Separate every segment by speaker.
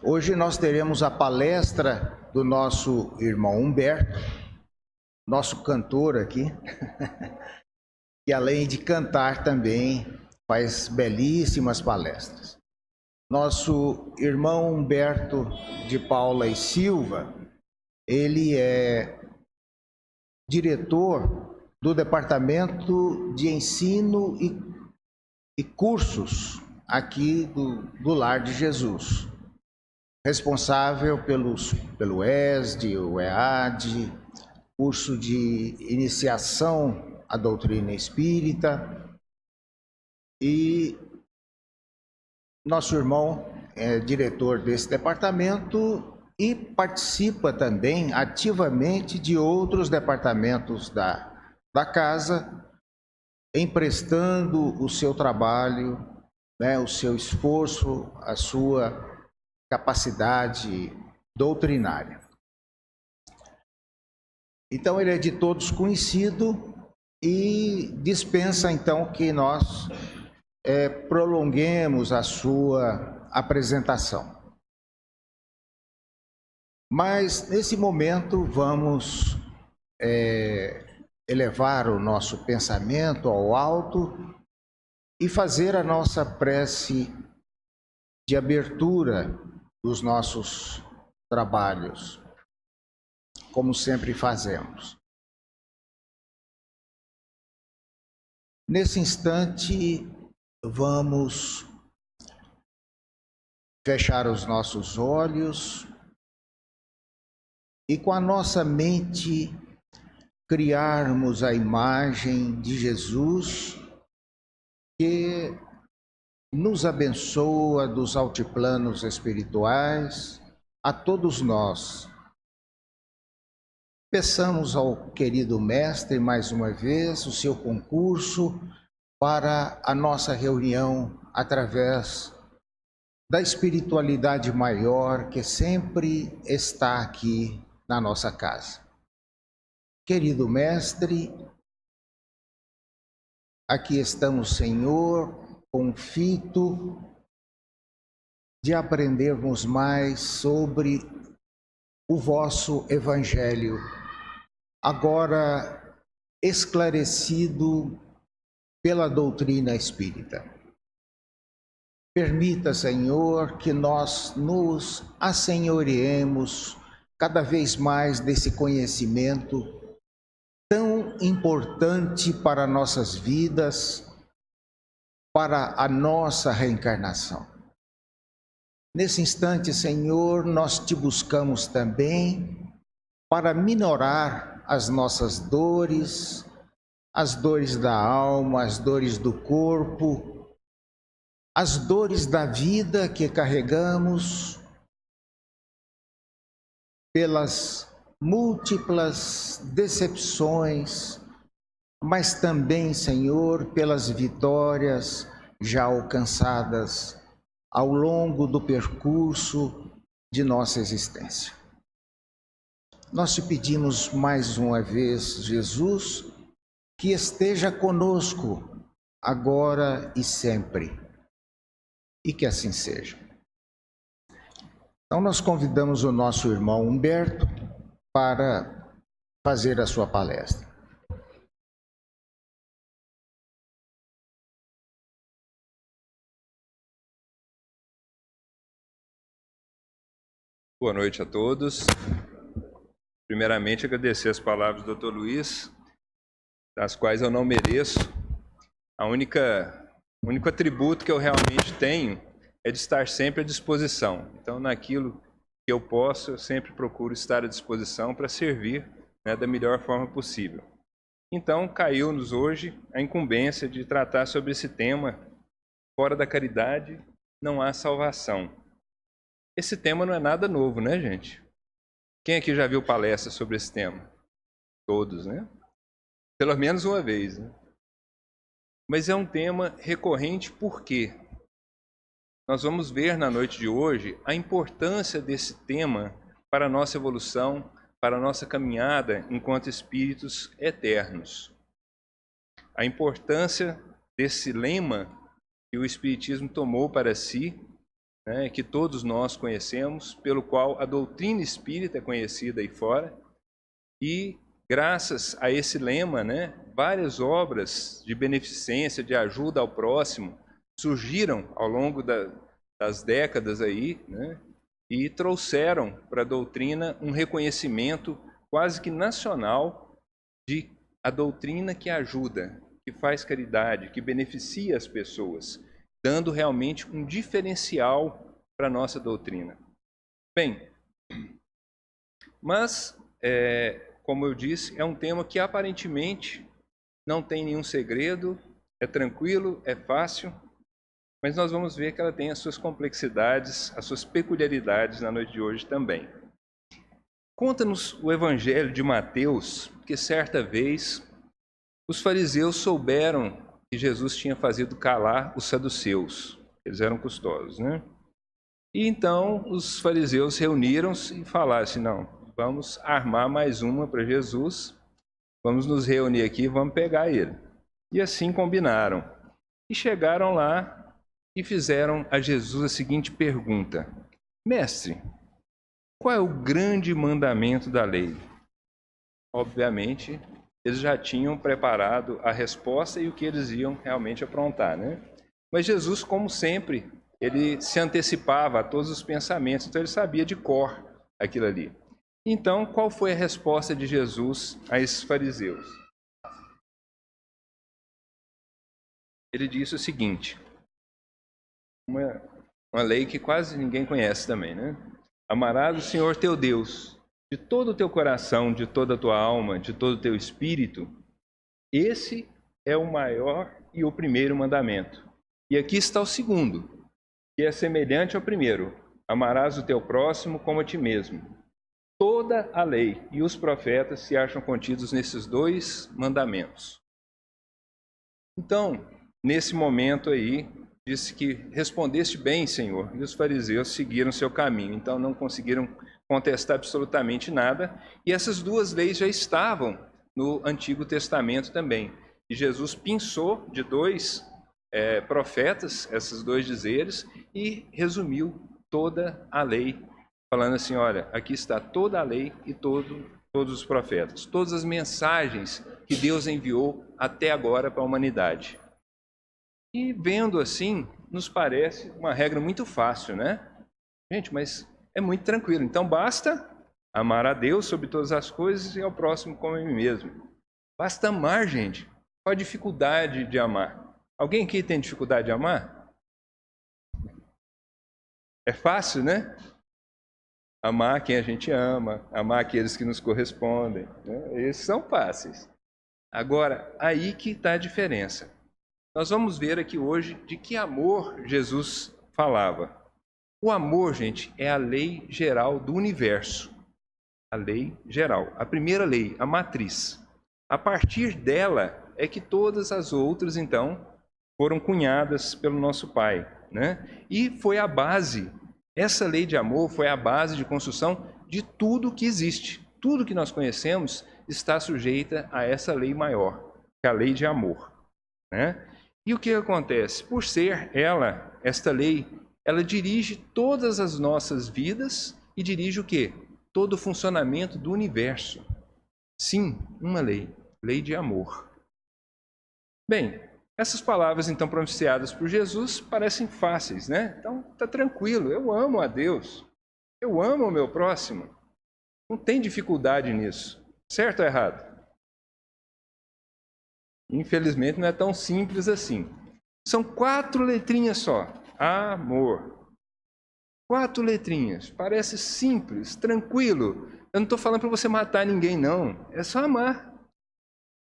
Speaker 1: Hoje nós teremos a palestra do nosso irmão Humberto, nosso cantor aqui, que além de cantar também faz belíssimas palestras. Nosso irmão Humberto de Paula e Silva, ele é diretor do Departamento de Ensino e Cursos aqui do Lar de Jesus. Responsável pelo ESD, o EAD, curso de iniciação à doutrina espírita. E nosso irmão é diretor desse departamento e participa também ativamente de outros departamentos da casa, emprestando o seu trabalho, o seu esforço, a sua capacidade doutrinária. Então ele é de todos conhecido e dispensa então que nós prolonguemos a sua apresentação. Mas nesse momento vamos elevar o nosso pensamento ao alto e fazer a nossa prece de abertura dos nossos trabalhos, como sempre fazemos. Nesse instante, vamos fechar os nossos olhos e com a nossa mente criarmos a imagem de Jesus que nos abençoa dos altiplanos espirituais, a todos nós. Peçamos ao querido Mestre, mais uma vez, o seu concurso para a nossa reunião através da espiritualidade maior que sempre está aqui na nossa casa. Querido Mestre, aqui estamos, Senhor, confito de aprendermos mais sobre o vosso Evangelho, agora esclarecido pela doutrina espírita. Permita, Senhor, que nós nos assenhoreemos cada vez mais desse conhecimento tão importante para nossas vidas, para a nossa reencarnação. Nesse instante, Senhor, nós te buscamos também para minorar as nossas dores, as dores da alma, as dores do corpo, as dores da vida que carregamos pelas múltiplas decepções, mas também, Senhor, pelas vitórias já alcançadas ao longo do percurso de nossa existência. Nós te pedimos mais uma vez, Jesus, que esteja conosco agora e sempre, e que assim seja. Então nós convidamos o nosso irmão Humberto para fazer a sua palestra.
Speaker 2: Boa noite a todos. Primeiramente, agradecer as palavras do Dr. Luiz, das quais eu não mereço. O único atributo que eu realmente tenho é de estar sempre à disposição. Então, naquilo que eu posso, eu sempre procuro estar à disposição para servir, da melhor forma possível. Então, caiu-nos hoje a incumbência de tratar sobre esse tema: fora da caridade não há salvação. Esse tema não é nada novo, né, gente? Quem aqui já viu palestra sobre esse tema? Todos, né? Pelo menos uma vez, né? Mas é um tema recorrente porque nós vamos ver na noite de hoje a importância desse tema para a nossa evolução, para a nossa caminhada enquanto espíritos eternos. A importância desse lema que o Espiritismo tomou para si, né, que todos nós conhecemos, pelo qual a doutrina espírita é conhecida aí fora. E graças a esse lema, né, várias obras de beneficência, de ajuda ao próximo, surgiram ao longo das décadas aí, né, e trouxeram para a doutrina um reconhecimento quase que nacional de a doutrina que ajuda, que faz caridade, que beneficia as pessoas, dando realmente um diferencial para a nossa doutrina. Bem, mas, como eu disse, é um tema que aparentemente não tem nenhum segredo, é tranquilo, é fácil, mas nós vamos ver que ela tem as suas complexidades, as suas peculiaridades na noite de hoje também. Conta-nos o Evangelho de Mateus que certa vez os fariseus souberam que Jesus tinha fazido calar os saduceus. Eles eram custosos, né? E então os fariseus reuniram-se e falaram assim, não, vamos armar mais uma para Jesus, vamos nos reunir aqui e vamos pegar ele. E assim combinaram. E chegaram lá e fizeram a Jesus a seguinte pergunta: Mestre, qual é o grande mandamento da lei? Obviamente, eles já tinham preparado a resposta e o que eles iam realmente aprontar, né? Mas Jesus, como sempre, ele se antecipava a todos os pensamentos, então ele sabia de cor aquilo ali. Então, qual foi a resposta de Jesus a esses fariseus? Ele disse o seguinte, uma lei que quase ninguém conhece também, né? Amarás o Senhor teu Deus de todo o teu coração, de toda a tua alma, de todo o teu espírito. Esse é o maior e o primeiro mandamento. E aqui está o segundo, que é semelhante ao primeiro. Amarás o teu próximo como a ti mesmo. Toda a lei e os profetas se acham contidos nesses dois mandamentos. Então, nesse momento aí, disse que respondeste bem, Senhor, e os fariseus seguiram seu caminho, então não conseguiram contestar absolutamente nada, e essas duas leis já estavam no Antigo Testamento também. E Jesus pinçou de dois profetas, esses dois dizeres, e resumiu toda a lei, falando assim, olha, aqui está toda a lei e todos os profetas, todas as mensagens que Deus enviou até agora para a humanidade. E vendo assim, nos parece uma regra muito fácil, né? Gente, mas é muito tranquilo. Então basta amar a Deus sobre todas as coisas e ao próximo como a mim mesmo. Basta amar, gente. Qual a dificuldade de amar? Alguém aqui tem dificuldade de amar? É fácil, né? Amar quem a gente ama, amar aqueles que nos correspondem, né? Esses são fáceis. Agora, aí que está a diferença. Nós vamos ver aqui hoje de que amor Jesus falava. O amor, gente, é a lei geral do universo. A lei geral. A primeira lei, a matriz. A partir dela é que todas as outras, então, foram cunhadas pelo nosso Pai, né? E foi a base, essa lei de amor foi a base de construção de tudo que existe. Tudo que nós conhecemos está sujeita a essa lei maior, que é a lei de amor, né? E o que acontece? Por ser esta lei, ela dirige todas as nossas vidas e dirige o quê? Todo o funcionamento do universo. Sim, uma lei, lei de amor. Bem, essas palavras então pronunciadas por Jesus parecem fáceis, né? Então, tá tranquilo, eu amo a Deus, eu amo o meu próximo. Não tem dificuldade nisso, certo ou errado? Infelizmente não é tão simples assim. São 4 letrinhas só. Amor. 4 letrinhas. Parece simples, tranquilo. Eu não estou falando para você matar ninguém, não. É só amar.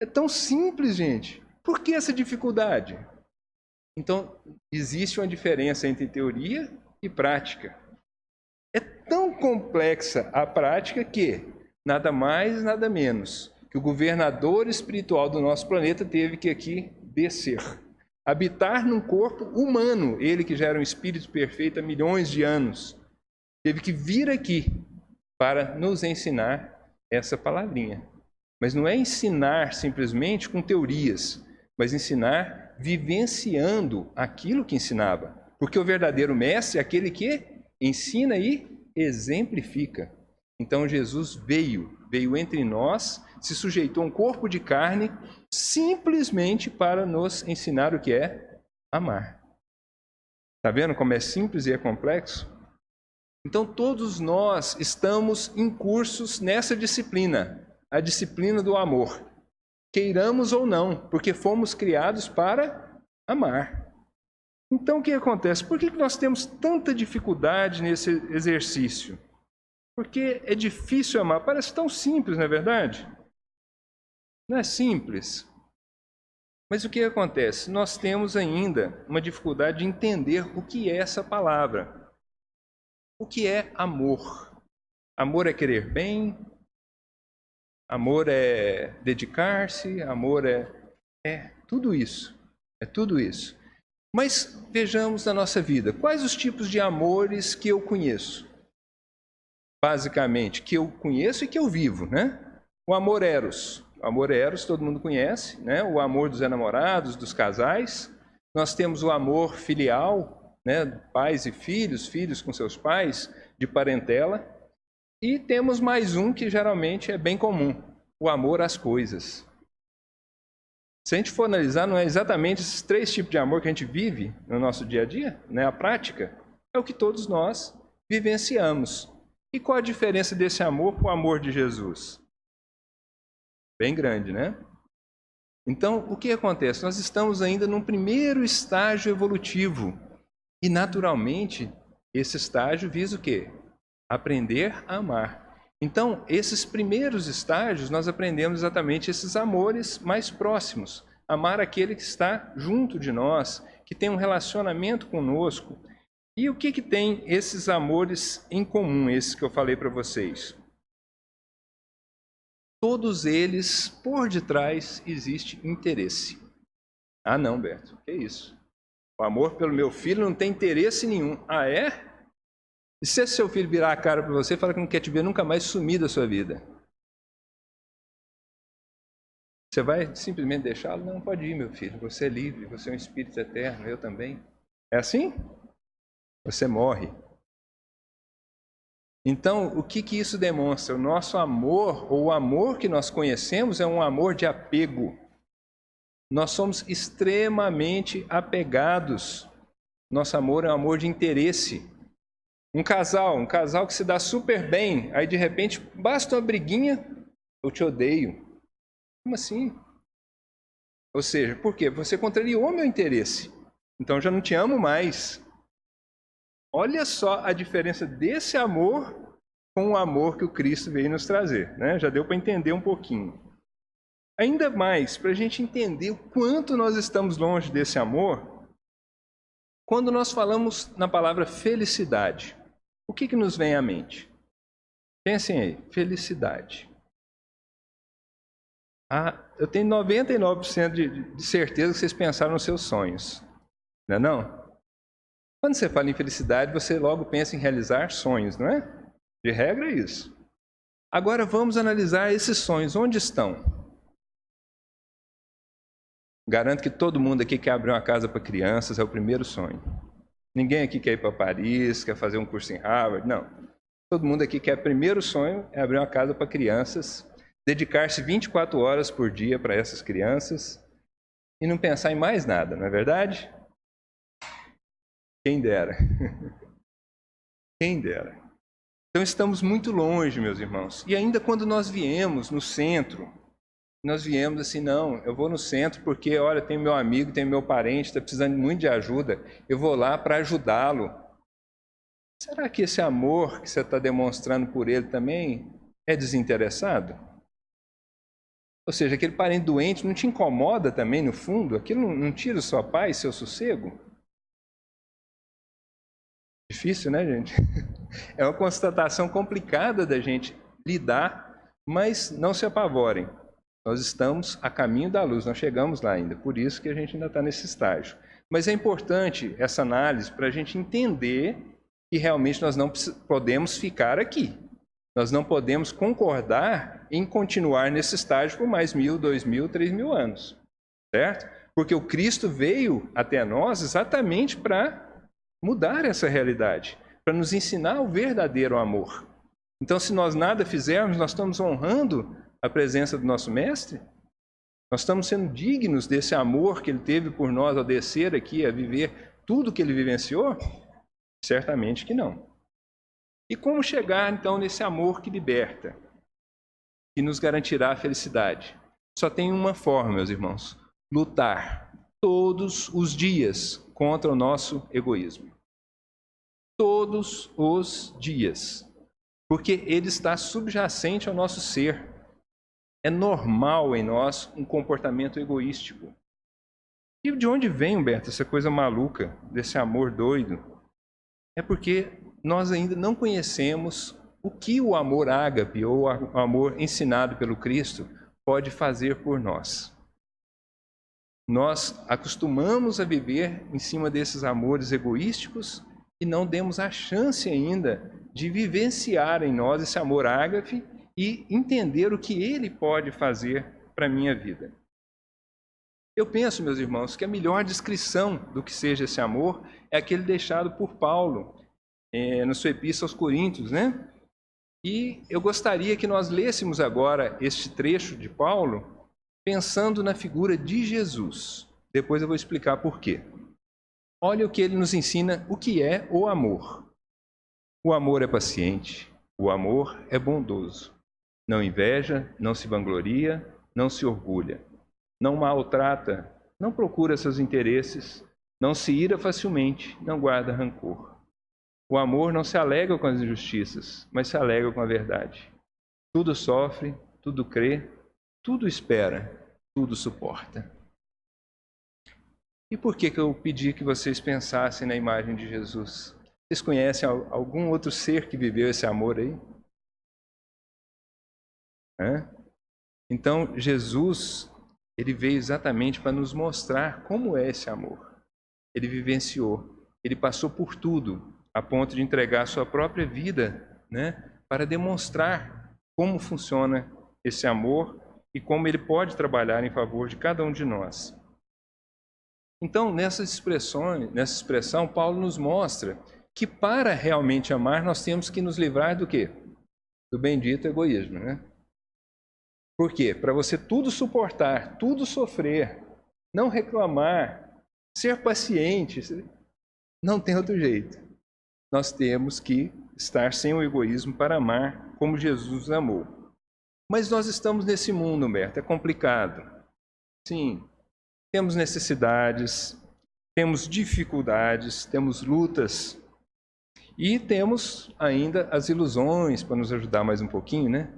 Speaker 2: É tão simples, gente. Por que essa dificuldade? Então, existe uma diferença entre teoria e prática. É tão complexa a prática que, nada mais, nada menos, que o governador espiritual do nosso planeta teve que aqui descer. Habitar num corpo humano, ele que já era um espírito perfeito há milhões de anos, teve que vir aqui para nos ensinar essa palavrinha. Mas não é ensinar simplesmente com teorias, mas ensinar vivenciando aquilo que ensinava. Porque o verdadeiro mestre é aquele que ensina e exemplifica. Então Jesus veio entre nós, se sujeitou a um corpo de carne, simplesmente para nos ensinar o que é amar. Está vendo como é simples e é complexo? Então todos nós estamos incursos nessa disciplina, a disciplina do amor. Queiramos ou não, porque fomos criados para amar. Então o que acontece? Por que nós temos tanta dificuldade nesse exercício? Porque é difícil amar. Parece tão simples, não é verdade? Não é simples. Mas o que acontece? Nós temos ainda uma dificuldade de entender o que é essa palavra. O que é amor? Amor é querer bem? Amor é dedicar-se? Amor é tudo isso. É tudo isso. Mas vejamos na nossa vida, quais os tipos de amores que eu conheço? Basicamente, que eu conheço e que eu vivo, né? O amor eros. O amor eros todo mundo conhece, né? O amor dos enamorados, dos casais. Nós temos o amor filial, né? Pais e filhos, filhos com seus pais, de parentela. E temos mais um que geralmente é bem comum, o amor às coisas. Se a gente for analisar, não é exatamente esses três tipos de amor que a gente vive no nosso dia a dia, né? A prática, é o que todos nós vivenciamos. E qual a diferença desse amor para o amor de Jesus? Bem grande, né? Então, o que acontece? Nós estamos ainda num primeiro estágio evolutivo. E, naturalmente, esse estágio visa o quê? Aprender a amar. Então, esses primeiros estágios, nós aprendemos exatamente esses amores mais próximos. Amar aquele que está junto de nós, que tem um relacionamento conosco. E o que tem esses amores em comum, esses que eu falei para vocês? Todos eles, por detrás, existe interesse. Ah, não, Berto, que isso? O amor pelo meu filho não tem interesse nenhum. Ah, é? E se seu filho virar a cara para você e falar que não quer te ver nunca mais, sumir da sua vida? Você vai simplesmente deixá-lo? Não, pode ir, meu filho. Você é livre, você é um espírito eterno, eu também. É assim? Você morre. Então, o que isso demonstra? O nosso amor, ou o amor que nós conhecemos, é um amor de apego. Nós somos extremamente apegados. Nosso amor é um amor de interesse. Um casal que se dá super bem, aí de repente basta uma briguinha, eu te odeio. Como assim? Ou seja, por quê? Você contrariou meu interesse. Então já não te amo mais. Olha só a diferença desse amor com o amor que o Cristo veio nos trazer, né? Já deu para entender um pouquinho. Ainda mais, para a gente entender o quanto nós estamos longe desse amor, quando nós falamos na palavra felicidade, o que nos vem à mente? Pensem aí, felicidade. Eu tenho 99% de certeza que vocês pensaram nos seus sonhos, não é não? Quando você fala em felicidade, você logo pensa em realizar sonhos, não é? De regra é isso. Agora vamos analisar esses sonhos. Onde estão? Garanto que todo mundo aqui quer abrir uma casa para crianças, é o primeiro sonho. Ninguém aqui quer ir para Paris, quer fazer um curso em Harvard, não. Todo mundo aqui quer, primeiro sonho é abrir uma casa para crianças, dedicar-se 24 horas por dia para essas crianças e não pensar em mais nada, não é verdade? Quem dera. Quem dera. Então estamos muito longe, meus irmãos. E ainda quando nós viemos no centro, nós viemos assim, não, eu vou no centro porque, olha, tem meu amigo, tem meu parente, está precisando muito de ajuda, eu vou lá para ajudá-lo. Será que esse amor que você está demonstrando por ele também é desinteressado? Ou seja, aquele parente doente não te incomoda também, no fundo? Aquilo não tira sua paz, seu sossego? Difícil, né, gente? É uma constatação complicada da gente lidar, mas não se apavorem. Nós estamos a caminho da luz, nós chegamos lá ainda, por isso que a gente ainda está nesse estágio. Mas é importante essa análise para a gente entender que realmente nós não podemos ficar aqui. Nós não podemos concordar em continuar nesse estágio por mais 1.000, 2.000, 3.000 anos, certo? Porque o Cristo veio até nós exatamente para mudar essa realidade, para nos ensinar o verdadeiro amor. Então, se nós nada fizermos, nós estamos honrando a presença do nosso Mestre? Nós estamos sendo dignos desse amor que Ele teve por nós ao descer aqui, a viver tudo que Ele vivenciou? Certamente que não. E como chegar, então, nesse amor que liberta, que nos garantirá a felicidade? Só tem uma forma, meus irmãos: lutar todos os dias contra o nosso egoísmo. Todos os dias. Porque ele está subjacente ao nosso ser. É normal em nós um comportamento egoístico. E de onde vem, Humberto, essa coisa maluca, desse amor doido? É porque nós ainda não conhecemos o que o amor ágape, ou o amor ensinado pelo Cristo, pode fazer por nós. Nós acostumamos a viver em cima desses amores egoísticos e não demos a chance ainda de vivenciar em nós esse amor ágape e entender o que ele pode fazer para a minha vida. Eu penso, meus irmãos, que a melhor descrição do que seja esse amor é aquele deixado por Paulo na sua epístola aos Coríntios, né? E eu gostaria que nós lêssemos agora este trecho de Paulo pensando na figura de Jesus. Depois eu vou explicar por quê. Olha o que ele nos ensina, o que é o amor. O amor é paciente, o amor é bondoso. Não inveja, não se vangloria, não se orgulha. Não maltrata, não procura seus interesses, não se ira facilmente, não guarda rancor. O amor não se alegra com as injustiças, mas se alegra com a verdade. Tudo sofre, tudo crê, tudo espera, tudo suporta. E por que eu pedi que vocês pensassem na imagem de Jesus? Vocês conhecem algum outro ser que viveu esse amor aí? Então, Jesus, ele veio exatamente para nos mostrar como é esse amor. Ele vivenciou, ele passou por tudo, a ponto de entregar sua própria vida, né, para demonstrar como funciona esse amor e como ele pode trabalhar em favor de cada um de nós. Então, nessa expressão, Paulo nos mostra que para realmente amar, nós temos que nos livrar do quê? Do bendito egoísmo, né? Por quê? Para você tudo suportar, tudo sofrer, não reclamar, ser paciente, não tem outro jeito. Nós temos que estar sem o egoísmo para amar como Jesus amou. Mas nós estamos nesse mundo, Humberto, é complicado. Sim, temos necessidades, temos dificuldades, temos lutas e temos ainda as ilusões, para nos ajudar mais um pouquinho, né?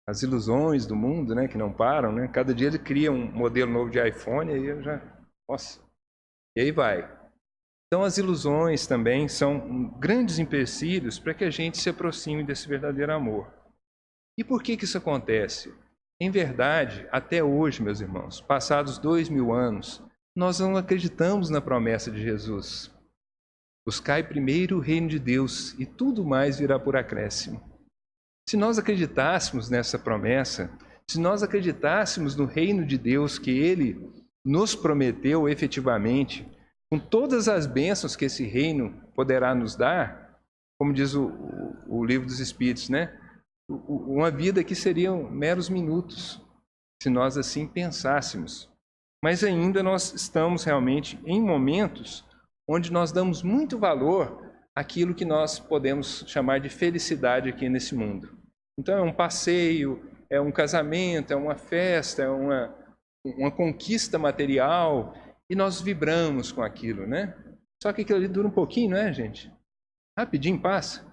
Speaker 2: As ilusões do mundo, né, que não param, né? Cada dia ele cria um modelo novo de iPhone e aí eu já... Nossa! E aí vai. Então as ilusões também são grandes empecilhos para que a gente se aproxime desse verdadeiro amor. E por que isso acontece? Em verdade, até hoje, meus irmãos, passados 2000 anos, nós não acreditamos na promessa de Jesus. Buscai primeiro o reino de Deus e tudo mais virá por acréscimo. Se nós acreditássemos nessa promessa, se nós acreditássemos no reino de Deus que Ele nos prometeu efetivamente, com todas as bênçãos que esse reino poderá nos dar, como diz o livro dos Espíritos, né? Uma vida que seriam meros minutos, se nós assim pensássemos. Mas ainda nós estamos realmente em momentos onde nós damos muito valor àquilo que nós podemos chamar de felicidade aqui nesse mundo. Então é um passeio, é um casamento, é uma festa, é uma conquista material, e nós vibramos com aquilo, né? Só que aquilo ali dura um pouquinho, não é, gente? Rapidinho passa.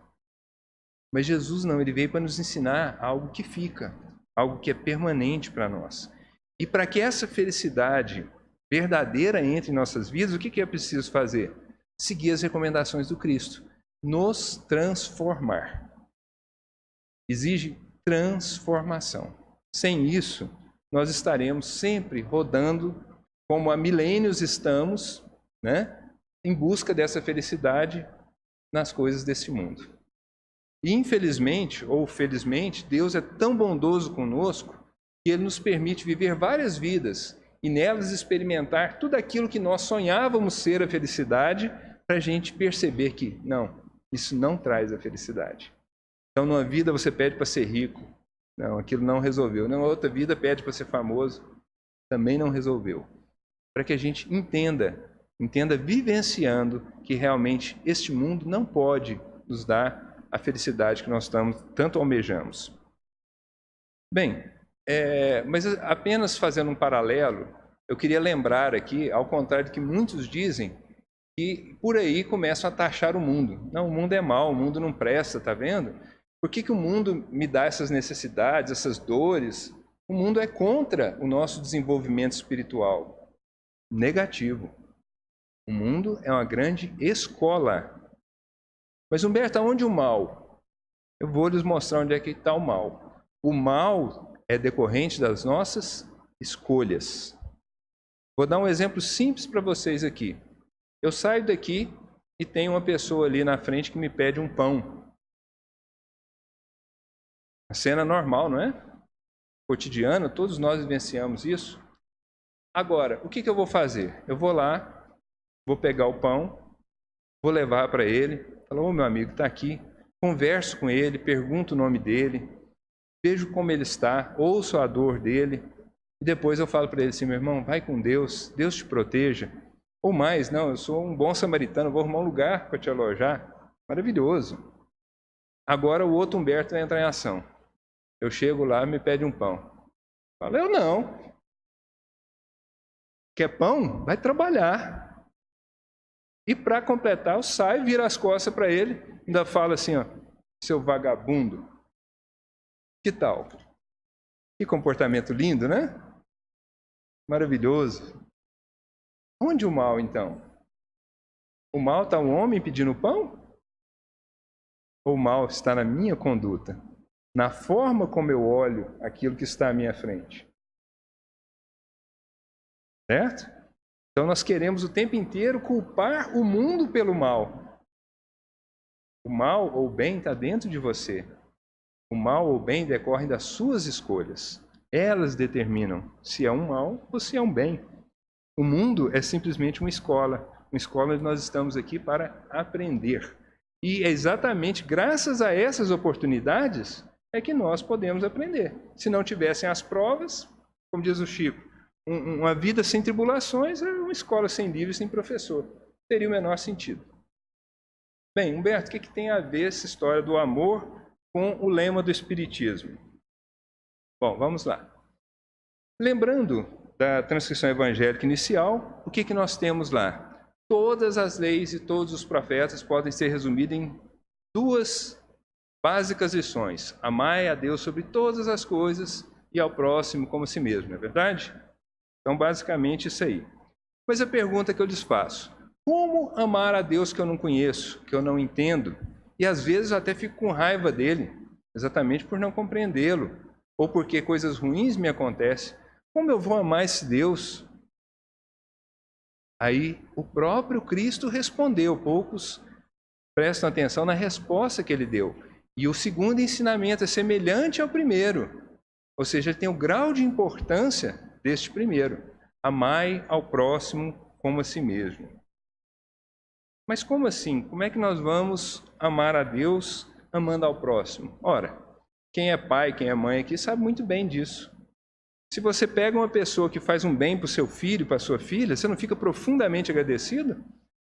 Speaker 2: Mas Jesus não, ele veio para nos ensinar algo que fica, algo que é permanente para nós. E para que essa felicidade verdadeira entre em nossas vidas, o que é preciso fazer? Seguir as recomendações do Cristo. Nos transformar. Exige transformação. Sem isso, nós estaremos sempre rodando, como há milênios estamos, né, em busca dessa felicidade nas coisas desse mundo. E infelizmente, ou felizmente, Deus é tão bondoso conosco que Ele nos permite viver várias vidas e nelas experimentar tudo aquilo que nós sonhávamos ser a felicidade, para a gente perceber que, não, isso não traz a felicidade. Então, numa vida você pede para ser rico. Não, aquilo não resolveu. Numa outra vida pede para ser famoso. Também não resolveu. Para que a gente entenda vivenciando que realmente este mundo não pode nos dar a felicidade que nós tanto almejamos. Bem, mas apenas fazendo um paralelo, eu queria lembrar aqui, ao contrário do que muitos dizem, que por aí começam a taxar o mundo. Não, o mundo é mau, o mundo não presta, tá vendo? Por que o mundo me dá essas necessidades, essas dores? O mundo é contra o nosso desenvolvimento espiritual. Negativo. O mundo é uma grande escola. Mas, Humberto, aonde o mal? Eu vou lhes mostrar onde é que está o mal. O mal é decorrente das nossas escolhas. Vou dar um exemplo simples para vocês aqui. Eu saio daqui e tem uma pessoa ali na frente que me pede um pão. A cena normal, não é? Cotidiana, todos nós vivenciamos isso. Agora, o que eu vou fazer? Eu vou lá, vou pegar o pão, vou levar para ele, falo, ô meu amigo, está aqui, converso com ele, pergunto o nome dele, vejo como ele está, ouço a dor dele, e depois eu falo para ele assim, meu irmão, vai com Deus, Deus te proteja. Ou mais, não, eu sou um bom samaritano, vou arrumar um lugar para te alojar. Maravilhoso. Agora o outro Humberto vai entrar em ação. Eu chego lá e me pede um pão. Falo, eu não. Quer pão? Vai trabalhar. E para completar, eu saio, viro as costas para ele, ainda falo assim, ó, seu vagabundo. Que tal? Que comportamento lindo, né? Maravilhoso. Onde o mal, então? O mal está o homem pedindo pão? Ou o mal está na minha conduta? Na forma como eu olho aquilo que está à minha frente? Certo? Então nós queremos o tempo inteiro culpar o mundo pelo mal. O mal ou o bem está dentro de você. O mal ou o bem decorrem das suas escolhas. Elas determinam se é um mal ou se é um bem. O mundo é simplesmente uma escola onde nós estamos aqui para aprender. E é exatamente graças a essas oportunidades é que nós podemos aprender. Se não tivessem as provas, como diz o Chico, uma vida sem tribulações é uma escola sem livro e sem professor. Teria o menor sentido. Bem, Humberto, o que tem a ver essa história do amor com o lema do Espiritismo? Bom, vamos lá. Lembrando da transcrição evangélica inicial, o que nós temos lá? Todas as leis e todos os profetas podem ser resumidos em duas básicas lições. Amai a Deus sobre todas as coisas e ao próximo como a si mesmo, não é verdade? Então, basicamente, isso aí. Mas a pergunta que eu lhes faço, como amar a Deus que eu não conheço, que eu não entendo, e às vezes eu até fico com raiva dele, exatamente por não compreendê-lo, ou porque coisas ruins me acontecem, como eu vou amar esse Deus? Aí o próprio Cristo respondeu, poucos prestam atenção na resposta que ele deu. E o segundo ensinamento é semelhante ao primeiro, ou seja, ele tem o grau de importância deste primeiro. Amai ao próximo como a si mesmo. Mas como assim? Como é que nós vamos amar a Deus amando ao próximo? Ora, quem é pai, quem é mãe aqui sabe muito bem disso. Se você pega uma pessoa que faz um bem para o seu filho, para a sua filha, você não fica profundamente agradecido?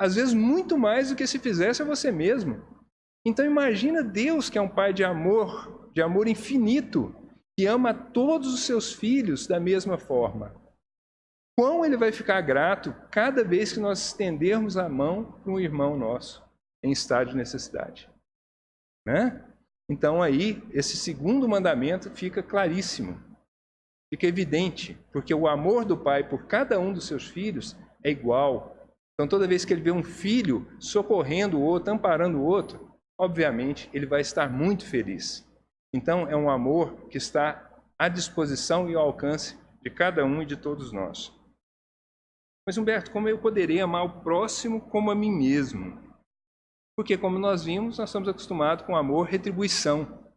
Speaker 2: Às vezes muito mais do que se fizesse a você mesmo. Então imagina Deus, que é um pai de amor infinito, que ama todos os seus filhos da mesma forma. Quão ele vai ficar grato cada vez que nós estendermos a mão para um irmão nosso em estado de necessidade. Né? Então aí, esse segundo mandamento fica claríssimo. Fica evidente, porque o amor do pai por cada um dos seus filhos é igual. Então, toda vez que ele vê um filho socorrendo o outro, amparando o outro, obviamente, ele vai estar muito feliz. Então, é um amor que está à disposição e ao alcance de cada um e de todos nós. Mas, Humberto, como eu poderia amar o próximo como a mim mesmo? Porque, como nós vimos, nós estamos acostumados com amor, retribuição.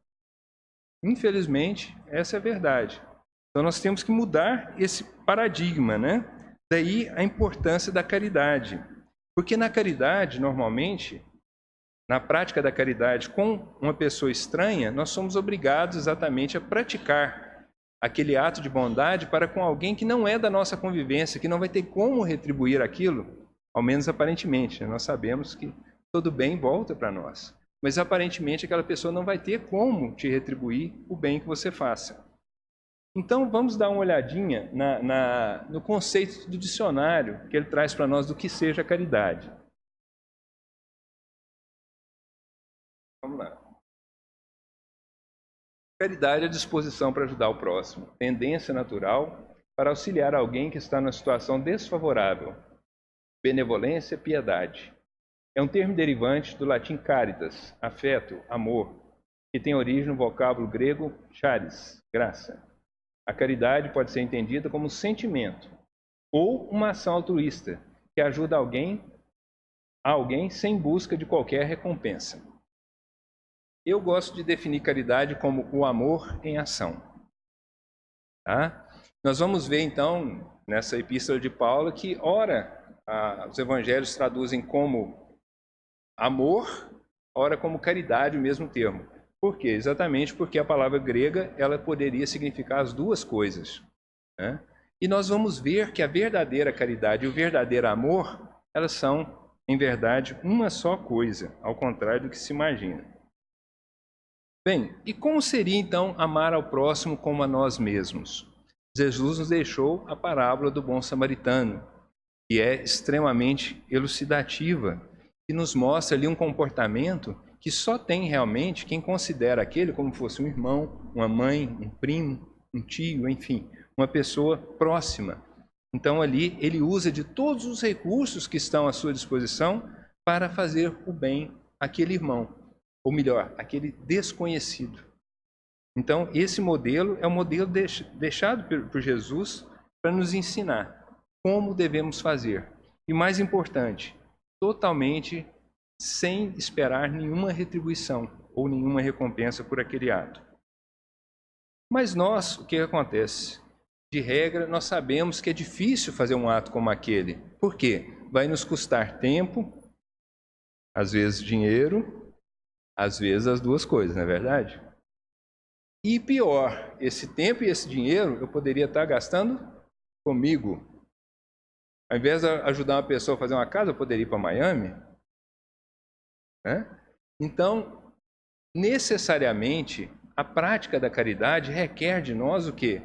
Speaker 2: Infelizmente, essa é a verdade. Então, nós temos que mudar esse paradigma, né? Daí a importância da caridade. Porque na caridade, normalmente, na prática da caridade com uma pessoa estranha, nós somos obrigados exatamente a praticar aquele ato de bondade para com alguém que não é da nossa convivência, que não vai ter como retribuir aquilo, ao menos aparentemente. Nós sabemos que todo bem volta para nós, mas aparentemente aquela pessoa não vai ter como te retribuir o bem que você faça. Então vamos dar uma olhadinha no conceito do dicionário que ele traz para nós do que seja caridade. Vamos lá. Caridade é disposição para ajudar o próximo, tendência natural para auxiliar alguém que está numa situação desfavorável. Benevolência, piedade. É um termo derivante do latim caritas, afeto, amor, que tem origem no vocábulo grego charis, graça. A caridade pode ser entendida como um sentimento ou uma ação altruísta que ajuda alguém sem busca de qualquer recompensa. Eu gosto de definir caridade como o amor em ação. Tá? Nós vamos ver então nessa epístola de Paulo que ora os evangelhos traduzem como amor, ora como caridade o mesmo termo. Por quê? Exatamente porque a palavra grega ela poderia significar as duas coisas. Né? E nós vamos ver que a verdadeira caridade e o verdadeiro amor, elas são, em verdade, uma só coisa, ao contrário do que se imagina. Bem, e como seria então amar ao próximo como a nós mesmos? Jesus nos deixou a parábola do bom samaritano, que é extremamente elucidativa, que nos mostra ali um comportamento que só tem realmente quem considera aquele como fosse um irmão, uma mãe, um primo, um tio, enfim, uma pessoa próxima. Então ali ele usa de todos os recursos que estão à sua disposição para fazer o bem àquele irmão, ou melhor, aquele desconhecido. Então esse modelo é o modelo deixado por Jesus para nos ensinar como devemos fazer. E mais importante, totalmente sem esperar nenhuma retribuição ou nenhuma recompensa por aquele ato. Mas nós, o que acontece? De regra, nós sabemos que é difícil fazer um ato como aquele. Por quê? Vai nos custar tempo, às vezes dinheiro, às vezes as duas coisas, não é verdade? E pior, esse tempo e esse dinheiro eu poderia estar gastando comigo. Ao invés de ajudar uma pessoa a fazer uma casa, eu poderia ir para Miami. Né? Então, necessariamente, a prática da caridade requer de nós o quê?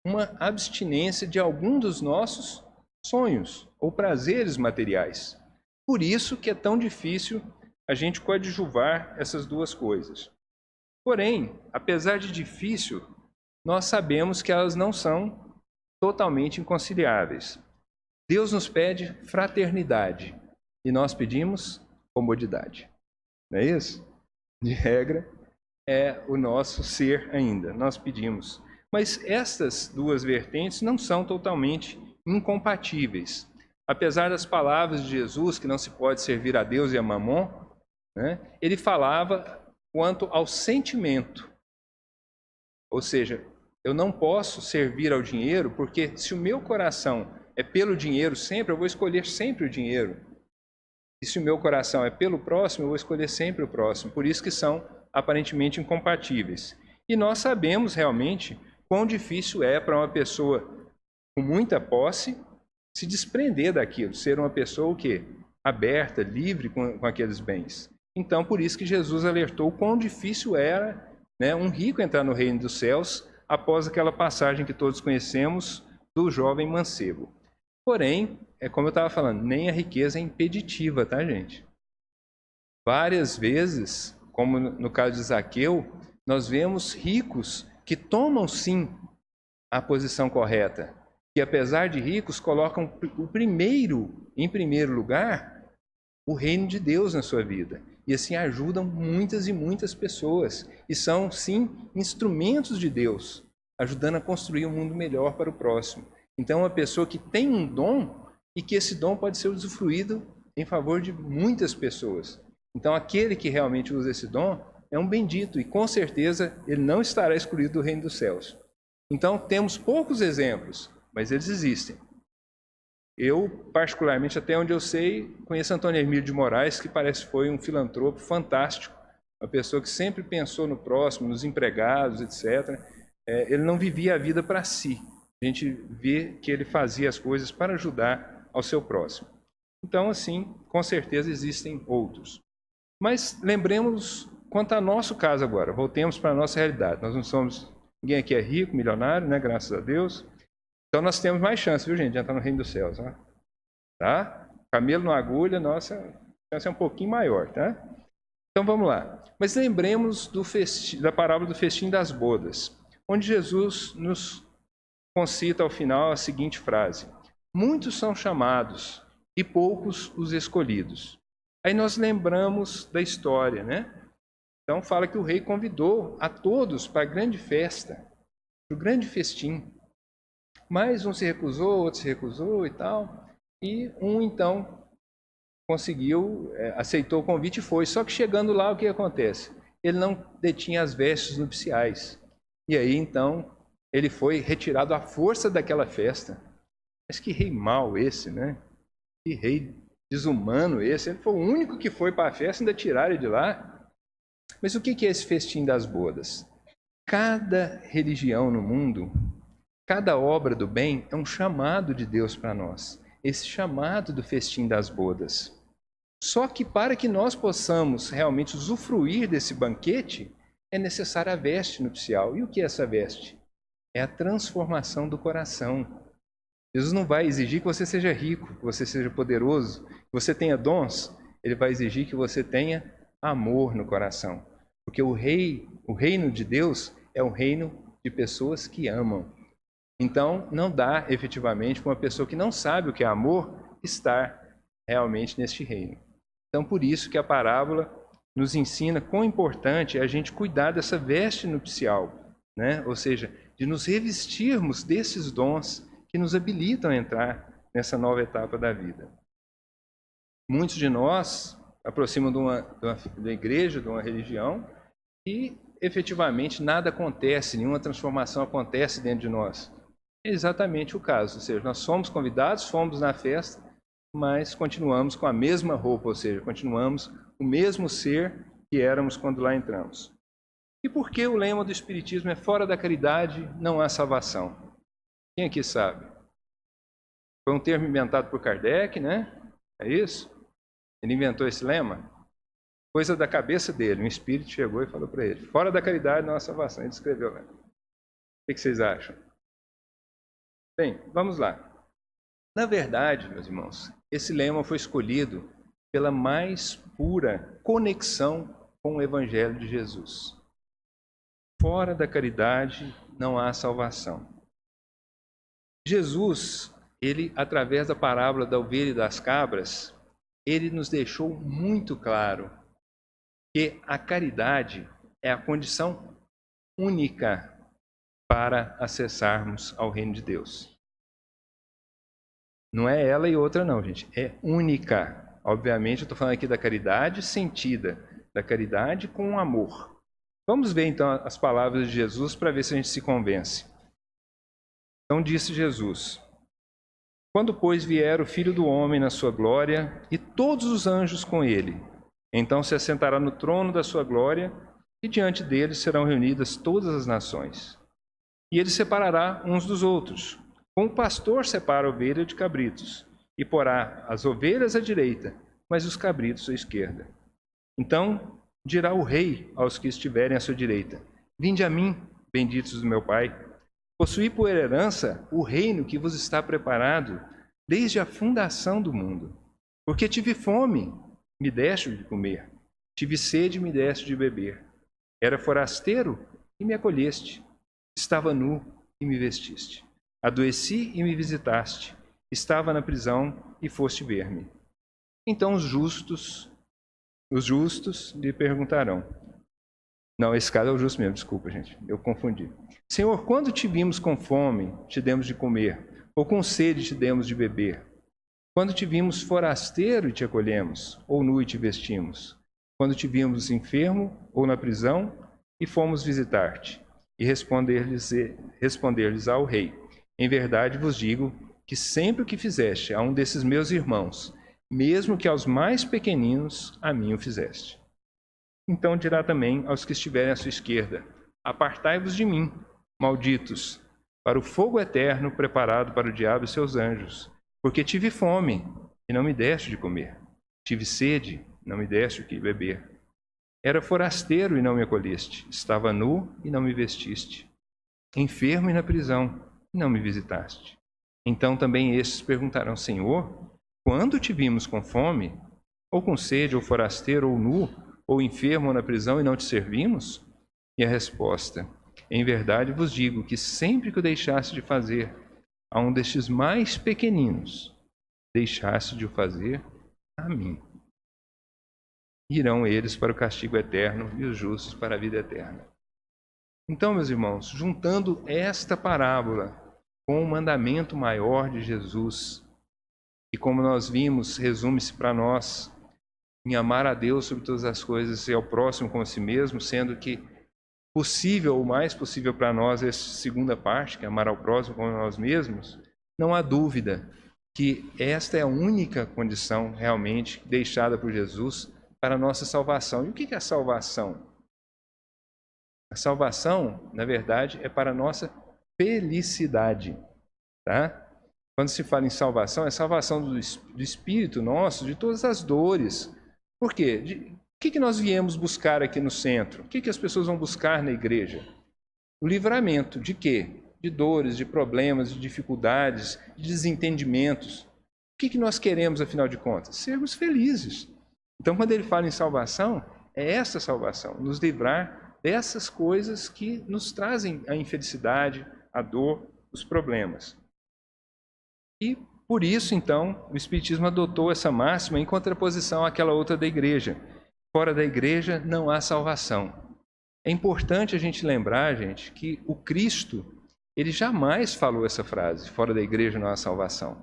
Speaker 2: Uma abstinência de algum dos nossos sonhos ou prazeres materiais. Por isso que é tão difícil a gente coadjuvar essas duas coisas. Porém, apesar de difícil, nós sabemos que elas não são totalmente inconciliáveis. Deus nos pede fraternidade e nós pedimos comodidade. Não é isso? De regra, é o nosso ser ainda. Nós pedimos. Mas estas duas vertentes não são totalmente incompatíveis. Apesar das palavras de Jesus, que não se pode servir a Deus e a Mamon, né, ele falava quanto ao sentimento. Ou seja, eu não posso servir ao dinheiro, porque se o meu coração é pelo dinheiro sempre, eu vou escolher sempre o dinheiro. E se o meu coração é pelo próximo, eu vou escolher sempre o próximo. Por isso que são aparentemente incompatíveis. E nós sabemos realmente quão difícil é para uma pessoa com muita posse se desprender daquilo, ser uma pessoa o quê? Aberta, livre com aqueles bens. Então, por isso que Jesus alertou quão difícil era, né, um rico entrar no reino dos céus após aquela passagem que todos conhecemos do jovem mancebo. Porém, é como eu estava falando, nem a riqueza é impeditiva, tá, gente? Várias vezes, como no caso de Zaqueu, nós vemos ricos que tomam sim a posição correta, que apesar de ricos, colocam em primeiro lugar, o reino de Deus na sua vida. E assim ajudam muitas e muitas pessoas. E são, sim, instrumentos de Deus, ajudando a construir um mundo melhor para o próximo. Então, uma pessoa que tem um dom e que esse dom pode ser usufruído em favor de muitas pessoas. Então, aquele que realmente usa esse dom é um bendito e, com certeza, ele não estará excluído do reino dos céus. Então, temos poucos exemplos, mas eles existem. Eu, particularmente, até onde eu sei, conheço Antônio Hermílio de Moraes, que parece que foi um filantropo fantástico, uma pessoa que sempre pensou no próximo, nos empregados, etc. Ele não vivia a vida para si. A gente vê que ele fazia as coisas para ajudar ao seu próximo. Então, assim, com certeza existem outros. Mas lembremos quanto ao nosso caso agora. Voltemos para a nossa realidade. Nós não somos... Ninguém aqui é rico, milionário, né? Graças a Deus. Então nós temos mais chance, viu, gente, de entrar no reino dos céus, né? Tá? Camelo na agulha, nossa chance é um pouquinho maior, tá? Então vamos lá. Mas lembremos da parábola do festim das bodas, onde Jesus nos concita ao final a seguinte frase: muitos são chamados e poucos os escolhidos. Aí nós lembramos da história, né? Então fala que o rei convidou a todos para a grande festa, para o grande festim. Mas um se recusou, outro se recusou e tal. E um, então, aceitou o convite e foi. Só que chegando lá, o que acontece? Ele não detinha as vestes nupciais. E aí, então, ele foi retirado à força daquela festa. Mas que rei mau esse, né? Que rei desumano esse. Ele foi o único que foi para a festa e ainda tiraram ele de lá. Mas o que é esse festim das bodas? Cada religião no mundo, cada obra do bem é um chamado de Deus para nós. Esse chamado do festim das bodas. Só que para que nós possamos realmente usufruir desse banquete, é necessária a veste nupcial. E o que é essa veste? É a transformação do coração. Jesus não vai exigir que você seja rico, que você seja poderoso, que você tenha dons. Ele vai exigir que você tenha amor no coração. Porque o reino de Deus é um reino de pessoas que amam. Então, não dá efetivamente para uma pessoa que não sabe o que é amor estar realmente neste reino. Então, por isso que a parábola nos ensina quão importante é a gente cuidar dessa veste nupcial, né? Ou seja, de nos revestirmos desses dons que nos habilitam a entrar nessa nova etapa da vida. Muitos de nós aproximam da igreja, de uma religião, e efetivamente nada acontece, nenhuma transformação acontece dentro de nós. É exatamente o caso, ou seja, nós somos convidados, fomos na festa, mas continuamos com a mesma roupa, ou seja, continuamos o mesmo ser que éramos quando lá entramos. E por que o lema do Espiritismo é fora da caridade não há salvação? Quem aqui sabe? Foi um termo inventado por Kardec, né? É isso? Ele inventou esse lema? Coisa da cabeça dele, um espírito chegou e falou para ele: fora da caridade não há salvação. Ele escreveu lá. O que vocês acham? Bem, vamos lá. Na verdade, meus irmãos, esse lema foi escolhido pela mais pura conexão com o Evangelho de Jesus. Fora da caridade não há salvação. Jesus, ele, através da parábola da ovelha e das cabras, ele nos deixou muito claro que a caridade é a condição única para acessarmos ao reino de Deus. Não é ela e outra não, gente. É única. Obviamente, eu estou falando aqui da caridade sentida, da caridade com amor. Vamos ver, então, as palavras de Jesus para ver se a gente se convence. Então, disse Jesus: quando, pois, vier o Filho do Homem na sua glória e todos os anjos com ele, então se assentará no trono da sua glória e diante dele serão reunidas todas as nações. E ele separará uns dos outros, como o pastor separa a ovelha de cabritos, e porá as ovelhas à direita, mas os cabritos à esquerda. Então dirá o rei aos que estiverem à sua direita: vinde a mim, benditos do meu Pai, possuí por herança o reino que vos está preparado desde a fundação do mundo. Porque tive fome, me deste de comer, tive sede, me deste de beber. Era forasteiro e me acolheste, estava nu e me vestiste. Adoeci e me visitaste, estava na prisão e foste ver-me. Então os justos lhe perguntarão. Não, esse caso é o justo mesmo, desculpa, gente, eu confundi. Senhor, quando te vimos com fome, te demos de comer, ou com sede te demos de beber? Quando te vimos forasteiro e te acolhemos, ou nu e te vestimos? Quando te vimos enfermo ou na prisão e fomos visitar-te? E responder-lhes ao rei: em verdade vos digo que sempre o que fizeste a um desses meus irmãos, mesmo que aos mais pequeninos, a mim o fizeste. Então dirá também aos que estiverem à sua esquerda: apartai-vos de mim, malditos, para o fogo eterno preparado para o diabo e seus anjos. Porque tive fome, e não me deste de comer. Tive sede, e não me deste o que beber. Era forasteiro, e não me acolheste. Estava nu, e não me vestiste. Enfermo e na prisão, e não me visitaste. Então também estes perguntarão: Senhor, quando te vimos com fome, ou com sede, ou forasteiro, ou nu, ou enfermo, ou na prisão, e não te servimos? E a resposta: em verdade vos digo que sempre que o deixaste de fazer a um destes mais pequeninos, deixaste de o fazer a mim. Irão eles para o castigo eterno e os justos para a vida eterna. Então, meus irmãos, juntando esta parábola com o mandamento maior de Jesus, que, como nós vimos, resume-se para nós em amar a Deus sobre todas as coisas e ao próximo como a si mesmo, sendo que possível, o mais possível para nós, essa segunda parte, que é amar ao próximo como a nós mesmos, não há dúvida que esta é a única condição realmente deixada por Jesus para a nossa salvação. E o que é a salvação? A salvação, na verdade, é para a nossa felicidade, tá? Quando se fala em salvação, é salvação do espírito nosso, de todas as dores. Por quê? O que nós viemos buscar aqui no centro? O que as pessoas vão buscar na igreja? O livramento de quê? De dores, de problemas, de dificuldades, de desentendimentos. O que nós queremos, afinal de contas? Sermos felizes. Então, quando ele fala em salvação, é essa salvação, nos livrar dessas coisas que nos trazem a infelicidade, a dor, os problemas. E por isso, então, o Espiritismo adotou essa máxima em contraposição àquela outra da igreja. Fora da igreja não há salvação. É importante a gente lembrar, gente, que o Cristo, ele jamais falou essa frase: fora da igreja não há salvação.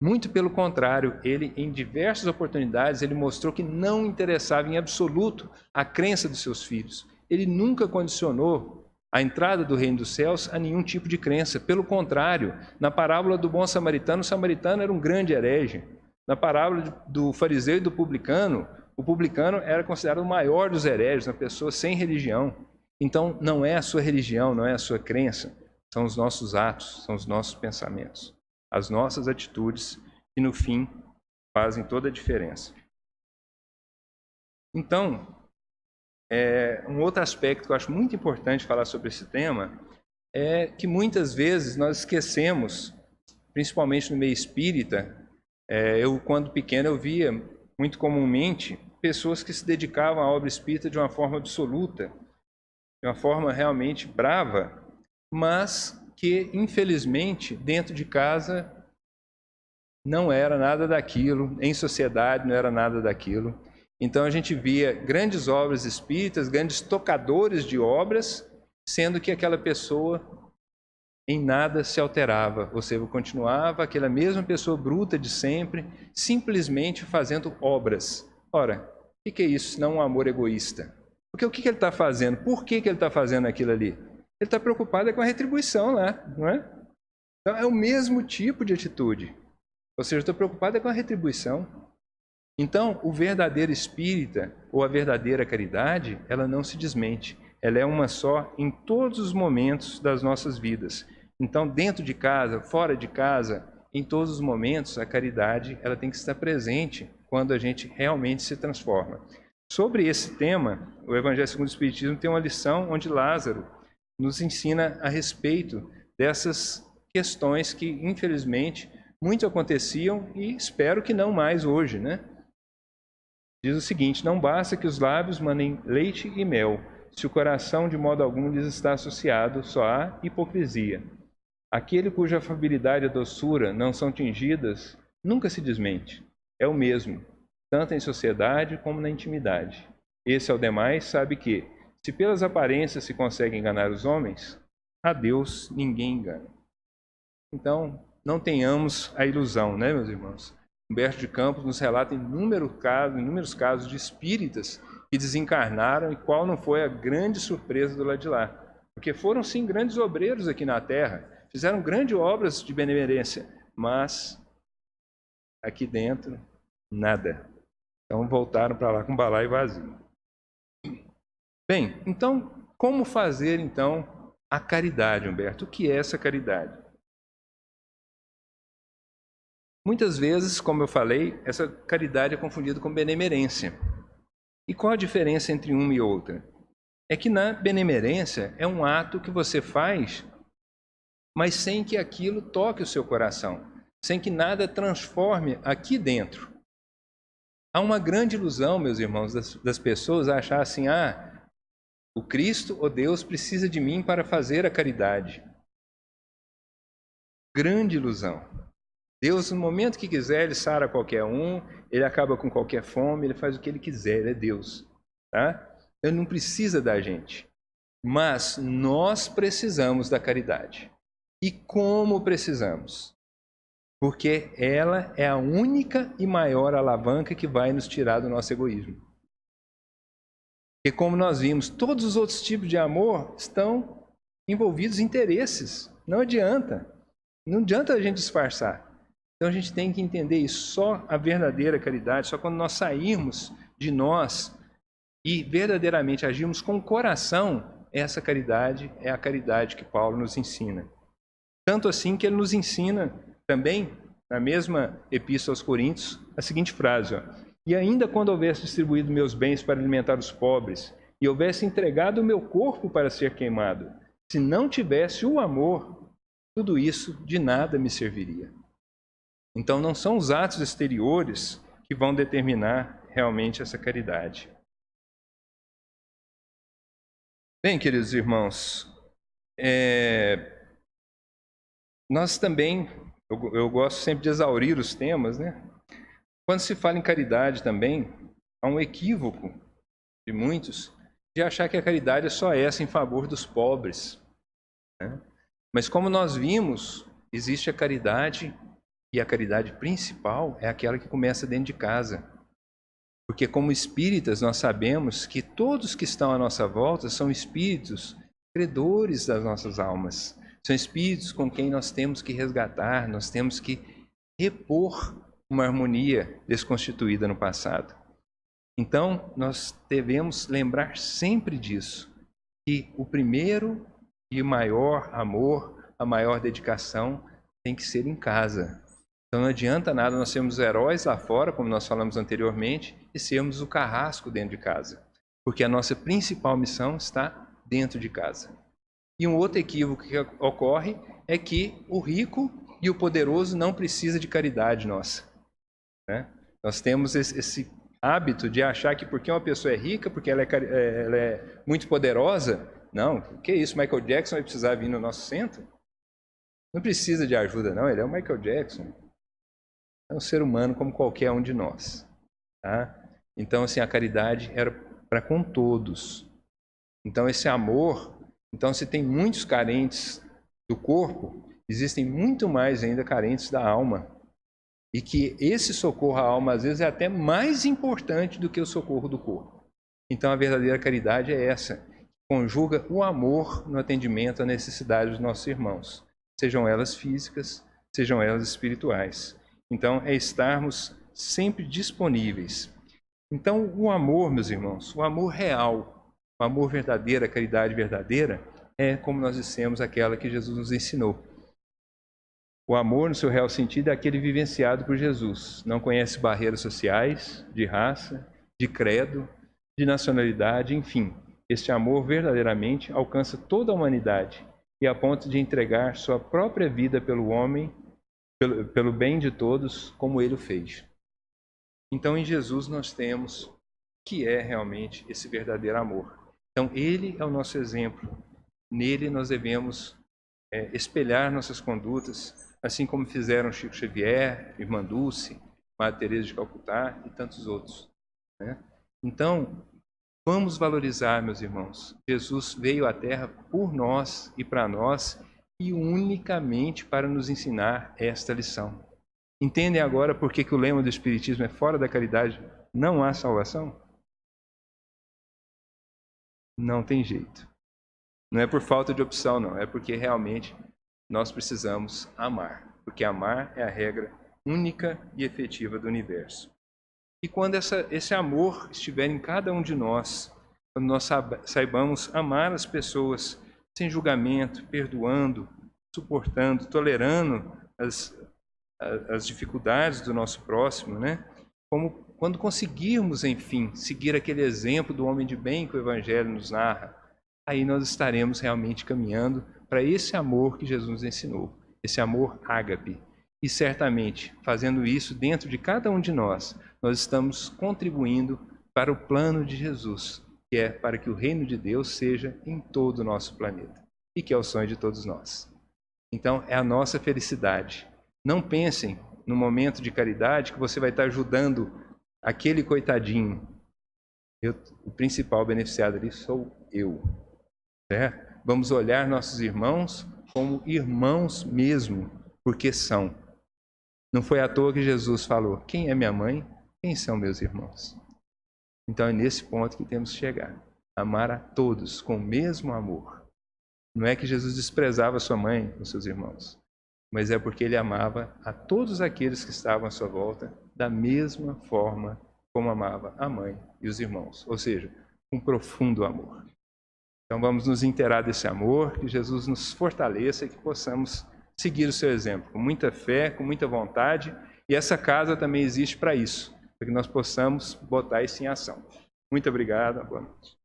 Speaker 2: Muito pelo contrário, ele, em diversas oportunidades, ele mostrou que não interessava em absoluto a crença dos seus filhos. Ele nunca condicionou a entrada do reino dos céus a nenhum tipo de crença. Pelo contrário, na parábola do bom samaritano, o samaritano era um grande herege. Na parábola do fariseu e do publicano, o publicano era considerado o maior dos hereges, uma pessoa sem religião. Então, não é a sua religião, não é a sua crença, são os nossos atos, são os nossos pensamentos, as nossas atitudes, que no fim fazem toda a diferença. Então, um outro aspecto que eu acho muito importante falar sobre esse tema é que muitas vezes nós esquecemos, principalmente no meio espírita, eu quando pequeno eu via muito comumente pessoas que se dedicavam à obra espírita de uma forma absoluta, de uma forma realmente brava, mas que, infelizmente, dentro de casa não era nada daquilo, em sociedade não era nada daquilo. Então a gente via grandes obras espíritas, grandes tocadores de obras, sendo que aquela pessoa em nada se alterava, ou seja, continuava aquela mesma pessoa bruta de sempre, simplesmente fazendo obras. Ora, o que é isso senão um amor egoísta? Porque o que ele está fazendo? Por que ele está fazendo aquilo ali? Ele está preocupado com a retribuição lá, não é? Então é o mesmo tipo de atitude. Ou seja, estou preocupado com a retribuição. Então, o verdadeiro espírita, ou a verdadeira caridade, ela não se desmente. Ela é uma só em todos os momentos das nossas vidas. Então, dentro de casa, fora de casa, em todos os momentos, a caridade ela tem que estar presente quando a gente realmente se transforma. Sobre esse tema, o Evangelho segundo o Espiritismo tem uma lição onde Lázaro nos ensina a respeito dessas questões que, infelizmente, muito aconteciam e espero que não mais hoje, né? Diz o seguinte: não basta que os lábios mandem leite e mel, se o coração de modo algum lhes está associado, só há hipocrisia. Aquele cuja afabilidade e doçura não são tingidas, nunca se desmente. É o mesmo, tanto em sociedade como na intimidade. Esse, ao demais, sabe que, se pelas aparências se consegue enganar os homens, a Deus ninguém engana. Então, não tenhamos a ilusão, né, meus irmãos? Humberto de Campos nos relata inúmeros casos de espíritas que desencarnaram e qual não foi a grande surpresa do lado de lá. Porque foram, sim, grandes obreiros aqui na Terra, fizeram grandes obras de benemerência, mas aqui dentro, nada. Então voltaram para lá com o balaio vazio. Bem, então, como fazer então a caridade, Humberto? O que é essa caridade? Muitas vezes, como eu falei, essa caridade é confundida com benemerência. E qual a diferença entre uma e outra? É que na benemerência é um ato que você faz, mas sem que aquilo toque o seu coração, sem que nada transforme aqui dentro. Há uma grande ilusão, meus irmãos, das pessoas a achar assim, o Cristo ou Deus precisa de mim para fazer a caridade. Grande ilusão. Deus, no momento que quiser, ele sara qualquer um, ele acaba com qualquer fome, ele faz o que ele quiser, ele é Deus. Tá? Ele não precisa da gente. Mas nós precisamos da caridade. E como precisamos? Porque ela é a única e maior alavanca que vai nos tirar do nosso egoísmo. Porque como nós vimos, todos os outros tipos de amor estão envolvidos em interesses. Não adianta. Não adianta a gente disfarçar. Então a gente tem que entender isso. Só a verdadeira caridade, só quando nós sairmos de nós e verdadeiramente agirmos com o coração, essa caridade é a caridade que Paulo nos ensina. Tanto assim que ele nos ensina também, na mesma Epístola aos Coríntios, a seguinte frase: e ainda quando houvesse distribuído meus bens para alimentar os pobres, e houvesse entregado o meu corpo para ser queimado, se não tivesse o amor, tudo isso de nada me serviria. Então não são os atos exteriores que vão determinar realmente essa caridade. Bem, queridos irmãos, nós também, eu gosto sempre de exaurir os temas, né? Quando se fala em caridade também, há um equívoco de muitos de achar que a caridade é só essa em favor dos pobres, né? Mas como nós vimos, existe a caridade, e a caridade principal é aquela que começa dentro de casa. Porque como espíritas nós sabemos que todos que estão à nossa volta são espíritos credores das nossas almas. São espíritos com quem nós temos que resgatar, nós temos que repor uma harmonia desconstituída no passado. Então, nós devemos lembrar sempre disso, que o primeiro e o maior amor, a maior dedicação tem que ser em casa. Então não adianta nada nós sermos heróis lá fora, como nós falamos anteriormente, e sermos o carrasco dentro de casa. Porque a nossa principal missão está dentro de casa. E um outro equívoco que ocorre é que o rico e o poderoso não precisam de caridade nossa, né? Nós temos esse hábito de achar que porque uma pessoa é rica, porque ela é muito poderosa, não, que isso, Michael Jackson vai precisar vir no nosso centro? Não precisa de ajuda não, ele é o Michael Jackson. É um ser humano como qualquer um de nós. Tá? Então, assim, a caridade era para com todos. Então, esse amor... Então, se tem muitos carentes do corpo, existem muito mais ainda carentes da alma. E que esse socorro à alma, às vezes, é até mais importante do que o socorro do corpo. Então, a verdadeira caridade é essa. Conjuga o amor no atendimento à necessidade dos nossos irmãos. Sejam elas físicas, sejam elas espirituais. Então, é estarmos sempre disponíveis. Então, o amor, meus irmãos, o amor real, o amor verdadeiro, a caridade verdadeira, é, como nós dissemos, aquela que Jesus nos ensinou. O amor, no seu real sentido, é aquele vivenciado por Jesus. Não conhece barreiras sociais, de raça, de credo, de nacionalidade, enfim. Este amor verdadeiramente alcança toda a humanidade e a ponto de entregar sua própria vida pelo homem, pelo bem de todos, como ele o fez. Então, em Jesus nós temos o que é realmente esse verdadeiro amor. Então, ele é o nosso exemplo. Nele nós devemos espelhar nossas condutas, assim como fizeram Chico Xavier, Irmã Dulce, Madre Teresa de Calcutá e tantos outros, né? Então, vamos valorizar, meus irmãos. Jesus veio à Terra por nós e para nós, e unicamente para nos ensinar esta lição. Entendem agora por que o lema do Espiritismo é fora da caridade não há salvação? Não tem jeito. Não é por falta de opção, não. É porque realmente nós precisamos amar, porque amar é a regra única e efetiva do universo. E quando esse amor estiver em cada um de nós, quando nós saibamos amar as pessoas sem julgamento, perdoando, suportando, tolerando as dificuldades do nosso próximo, né? Quando conseguirmos, enfim, seguir aquele exemplo do homem de bem que o Evangelho nos narra, aí nós estaremos realmente caminhando para esse amor que Jesus nos ensinou, esse amor ágape. E certamente, fazendo isso dentro de cada um de nós estamos contribuindo para o plano de Jesus, que é para que o reino de Deus seja em todo o nosso planeta, e que é o sonho de todos nós. Então, é a nossa felicidade. Não pensem, no momento de caridade, que você vai estar ajudando aquele coitadinho. O principal beneficiado ali sou eu. Certo? Vamos olhar nossos irmãos como irmãos mesmo, porque são. Não foi à toa que Jesus falou: quem é minha mãe? Quem são meus irmãos? Então é nesse ponto que temos que chegar. Amar a todos com o mesmo amor. Não é que Jesus desprezava sua mãe, os seus irmãos, mas é porque ele amava a todos aqueles que estavam à sua volta da mesma forma como amava a mãe e os irmãos, ou seja, um profundo amor. Então vamos nos inteirar desse amor, que Jesus nos fortaleça e que possamos seguir o seu exemplo, com muita fé, com muita vontade, e essa casa também existe para isso, para que nós possamos botar isso em ação. Muito obrigado, boa noite.